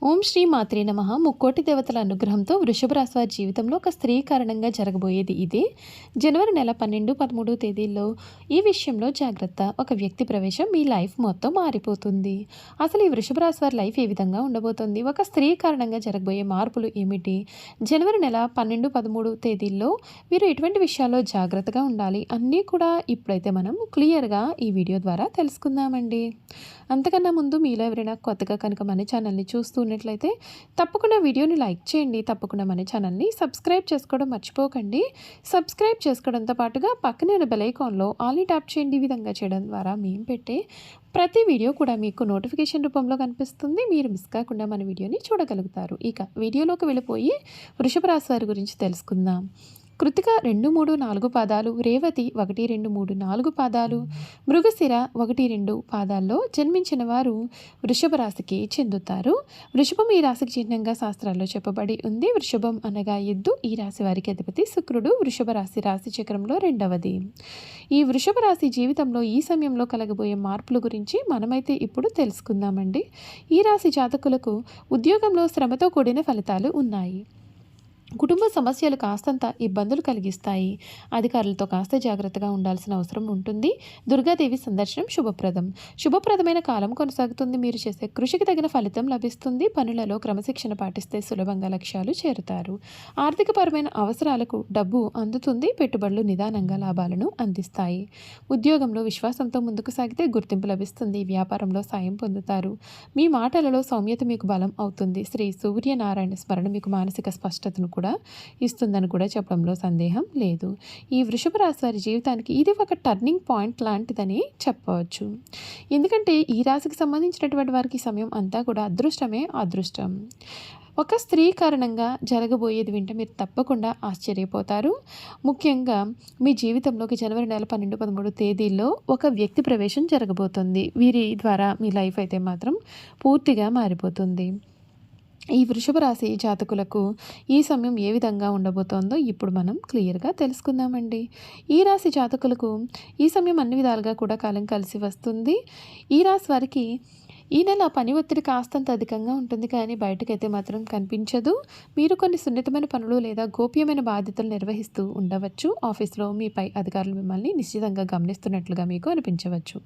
ఓం శ్రీ మాత్రే నమః. ముక్కోటి దేవతల అనుగ్రహంతో వృషభ రాశి వారి జీవితంలో ఒక స్త్రీ కారణంగా జరగబోయేది ఇదే. జనవరి నెల 12, 13 తేదీల్లో ఈ విషయంలో జాగ్రత్త. ఒక వ్యక్తి ప్రవేశం మీ లైఫ్ మొత్తం మారిపోతుంది. అసలు ఈ వృషభ రాశి వారి లైఫ్ ఏ విధంగా ఉండబోతుంది? ఒక స్త్రీ కారణంగా జరగబోయే మార్పులు ఏమిటి? జనవరి నెల 12, 13 తేదీల్లో మీరు ఎటువంటి విషయాల్లో జాగ్రత్తగా ఉండాలి? అన్నీ కూడా ఇప్పుడైతే మనం క్లియర్గా ఈ వీడియో ద్వారా తెలుసుకుందామండి. అంతకన్నా ముందు మీలో ఎవరైనా కొత్తగా కనుక మన ఛానల్ని చూస్తున్నట్లయితే తప్పకుండా వీడియోని లైక్ చేయండి. తప్పకుండా మన ఛానల్ని సబ్స్క్రైబ్ చేసుకోవడం మర్చిపోకండి. సబ్స్క్రైబ్ చేసుకోవడంతో పాటుగా పక్కనే ఉన్న బెల్ ఐకాన్లో ఆల్ని ట్యాప్ చేయండి. ఈ విధంగా చేయడం ద్వారా మేము పెట్టే ప్రతి వీడియో కూడా మీకు నోటిఫికేషన్ రూపంలో కనిపిస్తుంది. మీరు మిస్ కాకుండా మన వీడియోని చూడగలుగుతారు. ఇక వీడియోలోకి వెళ్ళిపోయి వృషభ రాశి వారి గురించి తెలుసుకుందాం. కృతిక 2, 3, 4 పాదాలు, రేవతి 1, 2, 3, 4 పాదాలు, మృగశిర 1, 2 పాదాల్లో జన్మించిన వారు వృషభ రాశికి చెందుతారు. వృషభం ఈ రాశికి చిహ్నంగా శాస్త్రాల్లో చెప్పబడి ఉంది. వృషభం అనగా ఎద్దు. ఈ రాశి వారికి అధిపతి శుక్రుడు. వృషభ రాశి చక్రంలో రెండవది. ఈ వృషభ రాశి జీవితంలో ఈ సమయంలో కలగబోయే మార్పుల గురించి మనమైతే ఇప్పుడు తెలుసుకుందామండి. ఈ రాశి జాతకులకు ఉద్యోగంలో శ్రమతో కూడిన ఫలితాలు ఉన్నాయి. కుటుంబ సమస్యలు కాస్తంత ఇబ్బందులు కలిగిస్తాయి. అధికారులతో కాస్త జాగ్రత్తగా ఉండాల్సిన అవసరం ఉంటుంది. దుర్గాదేవి సందర్శనం శుభప్రదమైన కాలం కొనసాగుతుంది. మీరు చేసే కృషికి తగిన ఫలితం లభిస్తుంది. పనులలో క్రమశిక్షణ పాటిస్తే సులభంగా లక్ష్యాలు చేరుతారు. ఆర్థికపరమైన అవసరాలకు డబ్బు అందుతుంది. పెట్టుబడులు నిదానంగా లాభాలను అందిస్తాయి. ఉద్యోగంలో విశ్వాసంతో ముందుకు సాగితే గుర్తింపు లభిస్తుంది. వ్యాపారంలో సాయం పొందుతారు. మీ మాటలలో సౌమ్యత మీకు బలం అవుతుంది. శ్రీ సూర్యనారాయణ స్మరణ మీకు మానసిక స్పష్టతను కూడా ఇస్తుందని కూడా చెప్పడంలో సందేహం లేదు. ఈ వృషభ రాశి వారి జీవితానికి ఇది ఒక టర్నింగ్ పాయింట్ లాంటిదని చెప్పవచ్చు. ఎందుకంటే ఈ రాశికి సంబంధించినటువంటి వారికి సమయం అంతా కూడా అదృష్టం. ఒక స్త్రీ కారణంగా జరగబోయేది వింటే మీరు తప్పకుండా ఆశ్చర్యపోతారు. ముఖ్యంగా మీ జీవితంలోకి జనవరి నెల 12, 13 తేదీల్లో ఒక వ్యక్తి ప్రవేశం జరగబోతుంది. వీరి ద్వారా మీ లైఫ్ అయితే మాత్రం పూర్తిగా మారిపోతుంది. ఈ వృషభ రాశి జాతకులకు ఈ సమయం ఏ విధంగా ఉండబోతోందో ఇప్పుడు మనం క్లియర్గా తెలుసుకుందామండి. ఈ రాశి జాతకులకు ఈ సమయం అన్ని విధాలుగా కూడా కాలం కలిసి వస్తుంది. ఈ రాశి వారికి ఈ నెల పని ఒత్తిడి కాస్తంత అధికంగా ఉంటుంది, కానీ బయటకైతే మాత్రం కనిపించదు. మీరు కొన్ని సున్నితమైన పనులు లేదా గోప్యమైన బాధ్యతలు నిర్వహిస్తూ ఉండవచ్చు. ఆఫీస్లో మీపై అధికారులు మిమ్మల్ని నిశ్చితంగా గమనిస్తున్నట్లుగా మీకు అనిపించవచ్చు.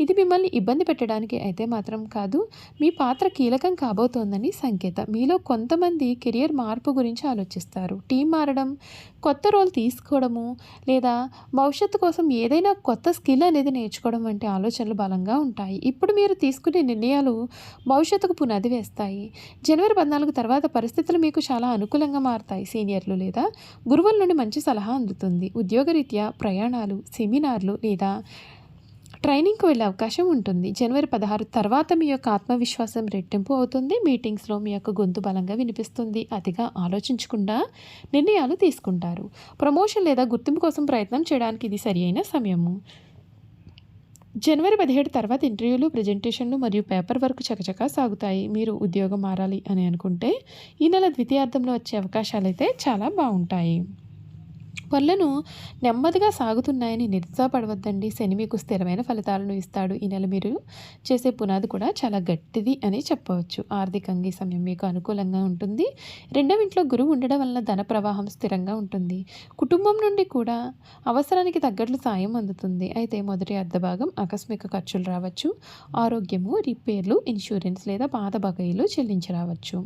ఇది మిమ్మల్ని ఇబ్బంది పెట్టడానికి అయితే మాత్రం కాదు, మీ పాత్ర కీలకం కాబోతోందని సంకేతం. మీలో కొంతమంది కెరియర్ మార్పు గురించి ఆలోచిస్తారు. టీం మారడం, కొత్త రోల్ తీసుకోవడము లేదా భవిష్యత్తు కోసం ఏదైనా కొత్త స్కిల్ అనేది నేర్చుకోవడం వంటి ఆలోచనలు బలంగా ఉంటాయి. ఇప్పుడు మీరు తీసుకునే నిర్ణయాలు భవిష్యత్తుకు పునాది వేస్తాయి. జనవరి 14 తర్వాత పరిస్థితులు మీకు చాలా అనుకూలంగా మారుతాయి. సీనియర్లు లేదా గురువుల నుండి మంచి సలహా అందుతుంది. ఉద్యోగరీత్యా ప్రయాణాలు, సెమినార్లు లేదా ట్రైనింగ్కి వెళ్ళే అవకాశం ఉంటుంది. జనవరి 16 తర్వాత మీ యొక్క ఆత్మవిశ్వాసం రెట్టింపు అవుతుంది. మీటింగ్స్లో మీ యొక్క గొంతు బలంగా వినిపిస్తుంది. అతిగా ఆలోచించకుండా నిర్ణయాలు తీసుకుంటారు. ప్రమోషన్ లేదా గుర్తింపు కోసం ప్రయత్నం చేయడానికి ఇది సరి అయిన సమయము. జనవరి 17 తర్వాత ఇంటర్వ్యూలు, ప్రజెంటేషన్లు మరియు పేపర్ వర్క్ చకచకా సాగుతాయి. మీరు ఉద్యోగం మారాలి అని అనుకుంటే ఈ నెల ద్వితీయార్థంలో వచ్చే అవకాశాలు అయితే చాలా బాగుంటాయి. పనులను నెమ్మదిగా సాగుతున్నాయని నిరుత్సాహపడవద్దండి. శని మీకు స్థిరమైన ఫలితాలను ఇస్తాడు. ఈ నెల మీరు చేసే పునాది కూడా చాలా గట్టిది అని చెప్పవచ్చు. ఆర్థికంగా ఈ సమయం మీకు అనుకూలంగా ఉంటుంది. రెండవ ఇంట్లో గురువు ఉండడం వలన ధన ప్రవాహం స్థిరంగా ఉంటుంది. కుటుంబం నుండి కూడా అవసరానికి తగ్గట్లు సాయం అందుతుంది. అయితే మొదటి అర్ధభాగం ఆకస్మిక ఖర్చులు రావచ్చు. ఆరోగ్యము, రిపేర్లు, ఇన్సూరెన్స్ లేదా పాత బకాయిలు చెల్లించి రావచ్చు.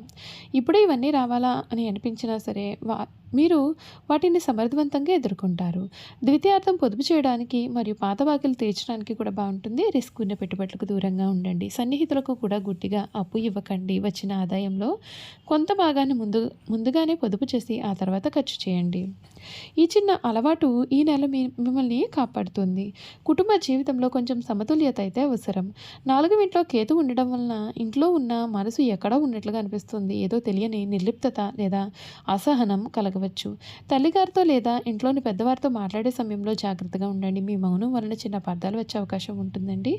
ఇప్పుడే ఇవన్నీ రావాలా అని అనిపించినా సరే మీరు వాటిని సమర్థవంతంగా ఎదుర్కొంటారు. ద్వితీయార్థం పొదుపు చేయడానికి మరియు పాత బాకీలు తీర్చడానికి కూడా బాగుంటుంది. రిస్క్ ఉన్న పెట్టుబడులకు దూరంగా ఉండండి. సన్నిహితులకు కూడా గుడ్డిగా అప్పు ఇవ్వకండి. వచ్చిన ఆదాయంలో కొంత భాగాన్ని ముందుగానే పొదుపు చేసి ఆ తర్వాత ఖర్చు చేయండి. ఈ చిన్న అలవాటు ఈ నెల మిమ్మల్ని కాపాడుతుంది. కుటుంబ జీవితంలో కొంచెం సమతుల్యత అయితే అవసరం. 4వ ఇంట్లో కేతు ఉండడం వలన ఇంట్లో ఉన్న మనసు ఎక్కడో ఉన్నట్లుగా అనిపిస్తుంది. ఏదో తెలియని నిర్లిప్తత లేదా అసహనం కలగవచ్చు. జరగవచ్చు. తల్లిగారితో లేదా ఇంట్లోని పెద్దవారితో మాట్లాడే సమయంలో జాగ్రత్తగా ఉండండి. మీ మౌనం వలన చిన్న అపార్థాలు వచ్చే అవకాశం ఉంటుందండి.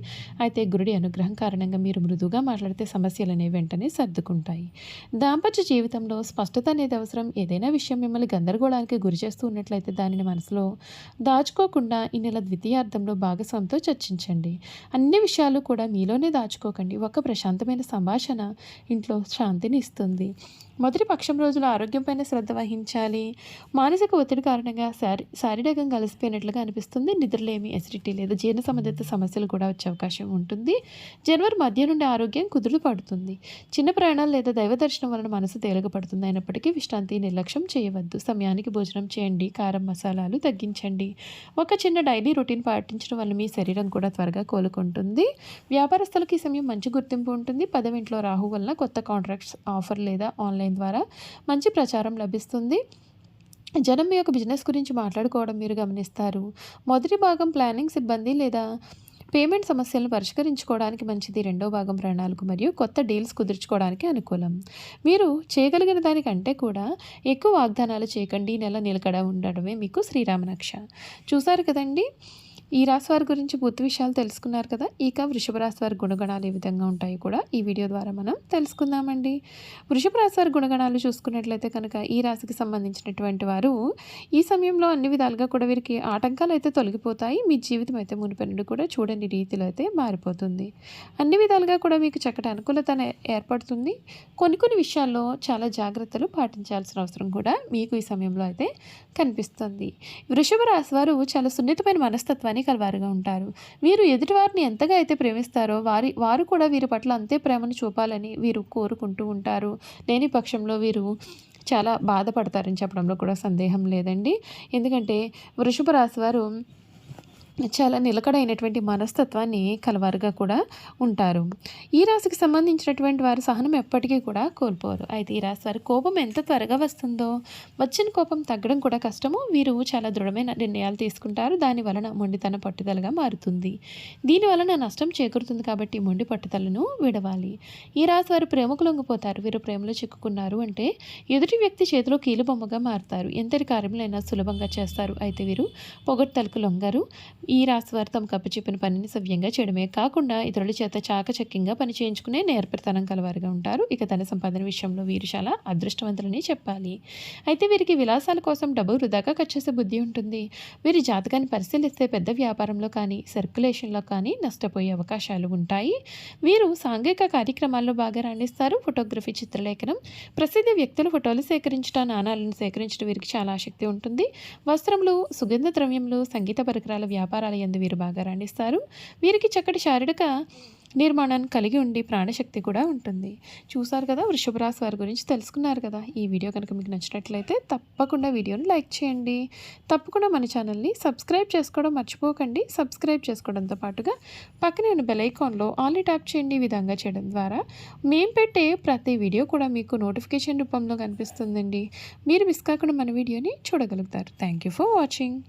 అయితే గురుడి అనుగ్రహం కారణంగా మీరు మృదువుగా మాట్లాడితే సమస్యలనేవి వెంటనే సర్దుకుంటాయి. దాంపత్య జీవితంలో స్పష్టత అనేది అవసరం. ఏదైనా విషయం మిమ్మల్ని గందరగోళానికి గురి చేస్తూ ఉన్నట్లయితే దానిని మనసులో దాచుకోకుండా ఈ నెల ద్వితీయార్థంలో భాగస్వామితో చర్చించండి. అన్ని విషయాలు కూడా మీలోనే దాచుకోకండి. ఒక ప్రశాంతమైన సంభాషణ ఇంట్లో శాంతిని ఇస్తుంది. మొదటి పక్షం రోజులు ఆరోగ్యంపైన శ్రద్ధ వహించాలి. మానసిక ఒత్తిడి కారణంగా శారీరకంగా అలసిపోయినట్లుగా అనిపిస్తుంది. నిద్రలేమి, ఎసిడిటీ లేదా జీర్ణ సంబంధిత సమస్యలు కూడా వచ్చే అవకాశం ఉంటుంది. జనవరి మధ్య నుండి ఆరోగ్యం కుదురు పడుతుంది. చిన్న ప్రయాణాలు లేదా దైవ దర్శనం వలన మనసు తేలికపడుతుంది. అయినప్పటికీ విశ్రాంతి నిర్లక్ష్యం చేయవద్దు. సమయానికి భోజనం చేయండి. కారం, మసాలాలు తగ్గించండి. ఒక చిన్న డైలీ రొటీన్ పాటించడం వల్ల మీ శరీరం కూడా త్వరగా కోలుకుంటుంది. వ్యాపారస్తులకి ఈ సమయం మంచి గుర్తింపు ఉంటుంది. 10వ ఇంట్లో రాహు వలన కొత్త కాంట్రాక్ట్స్, ఆఫర్ లేదా ఆన్లైన్ ద్వారా మంచి ప్రచారం లభిస్తుంది. జనం మీ యొక్క బిజినెస్ గురించి మాట్లాడుకోవడం మీరు గమనిస్తారు. మొదటి భాగం ప్లానింగ్, సిబ్బంది లేదా పేమెంట్ సమస్యలను పరిష్కరించుకోవడానికి మంచిది. రెండో భాగం ప్రణాళిక మరియు కొత్త డీల్స్ కుదుర్చుకోవడానికి అనుకూలం. మీరు చేయగలిగిన దానికంటే కూడా ఎక్కువ వాగ్దానాలు చేయకండి. నెల నిలకడ ఉండడమే మీకు శ్రీరామరక్ష. చూసారు కదండి, ఈ రాశి వారి గురించి పూర్తి విషయాలు తెలుసుకున్నారు కదా. ఇక వృషభ రాశి వారి గుణగణాలు ఏ విధంగా ఉంటాయి కూడా ఈ వీడియో ద్వారా మనం తెలుసుకుందామండి. వృషభ రాశి వారి గుణగణాలు చూసుకున్నట్లయితే కనుక ఈ రాశికి సంబంధించినటువంటి వారు ఈ సమయంలో అన్ని విధాలుగా కూడా వీరికి ఆటంకాలు అయితే తొలగిపోతాయి. మీ జీవితం అయితే మునుపటి నుండి కూడా చూడని రీతిలో అయితే మారిపోతుంది. అన్ని విధాలుగా కూడా మీకు చక్కటి అనుకూలత ఏర్పడుతుంది. కొన్ని విషయాల్లో చాలా జాగ్రత్తలు పాటించాల్సిన అవసరం కూడా మీకు ఈ సమయంలో అయితే కనిపిస్తుంది. వృషభ రాశి వారు చాలా సున్నితమైన మనస్తత్వాన్ని కలవారుగా ఉంటారు. వీరు ఎదుటివారిని ఎంతగా అయితే ప్రేమిస్తారో వారు కూడా వీరి పట్ల అంతే ప్రేమను చూపాలని వీరు కోరుకుంటూ ఉంటారు. లేని పక్షంలో వీరు చాలా బాధపడతారని చెప్పడంలో కూడా సందేహం లేదండి. ఎందుకంటే వృషభ రాశి వారు చాలా నిలకడైనటువంటి మనస్తత్వాన్ని కలవారుగా కూడా ఉంటారు. ఈ రాశికి సంబంధించినటువంటి వారు సహనం ఎప్పటికీ కూడా కోల్పోరు. అయితే ఈ రాశి వారి కోపం ఎంత త్వరగా వస్తుందో వచ్చిన కోపం తగ్గడం కూడా కష్టము. వీరు చాలా దృఢమైన నిర్ణయాలు తీసుకుంటారు. దాని వలన మొండితన పట్టుదలగా మారుతుంది. దీని వలన నష్టం చేకూరుతుంది. కాబట్టి మొండి పట్టుదలను విడవాలి. ఈ రాశి వారు ప్రేమకు లొంగిపోతారు. వీరు ప్రేమలో చిక్కుకున్నారు అంటే ఎదుటి వ్యక్తి చేతిలో కీలుబొమ్మగా మారుతారు. ఎంతటి కార్యములైనా సులభంగా చేస్తారు. అయితే వీరు పొగడ్తలకు లొంగరు. ఈ రాశి వారు తమకు అప్పచెప్పిన పనిని సవ్యంగా చేయడమే కాకుండా ఇతరుల చేత చాకచక్యంగా పని చేయించుకునే నేర్పరితనం కలవారుగా ఉంటారు. ఇక ధన సంపాదన విషయంలో వీరు చాలా అదృష్టవంతులని చెప్పాలి. అయితే వీరికి విలాసాల కోసం డబ్బు వృధాగా ఖర్చు చేసే బుద్ధి ఉంటుంది. వీరి జాతకాన్ని పరిశీలిస్తే పెద్ద వ్యాపారంలో కానీ సర్క్యులేషన్లో కానీ నష్టపోయే అవకాశాలు ఉంటాయి. వీరు సాంఘిక కార్యక్రమాల్లో బాగా రాణిస్తారు. ఫోటోగ్రఫీ, చిత్రలేఖనం, ప్రసిద్ధ వ్యక్తుల ఫోటోలు సేకరించడం, నాణాలను సేకరించడం వీరికి చాలా ఆసక్తి ఉంటుంది. వస్త్రములు, సుగంధ ద్రవ్యములు, సంగీత పరికరాల వ్యాపారాల యందు వీరు బాగా రాణిస్తారు. వీరికి చక్కటి శారీరక నిర్మాణాన్ని కలిగి ఉండి ప్రాణశక్తి కూడా ఉంటుంది. చూసారు కదా, వృషభ రాశి వారి గురించి తెలుసుకున్నారు కదా. ఈ వీడియో కనుక మీకు నచ్చినట్లయితే తప్పకుండా వీడియోని లైక్ చేయండి. తప్పకుండా మన ఛానల్ని సబ్స్క్రైబ్ చేసుకోవడం మర్చిపోకండి. సబ్స్క్రైబ్ చేసుకోవడంతో పాటుగా పక్కనే ఉన్న బెల్ ఐకాన్లో ఆల్ని ట్యాప్ చేయండి. ఈ విధంగా చేయడం ద్వారా మేము పెట్టే ప్రతి వీడియో కూడా మీకు నోటిఫికేషన్ రూపంలో కనిపిస్తుందండి. మీరు మిస్ కాకుండా మన వీడియోని చూడగలుగుతారు. Thank you for watching.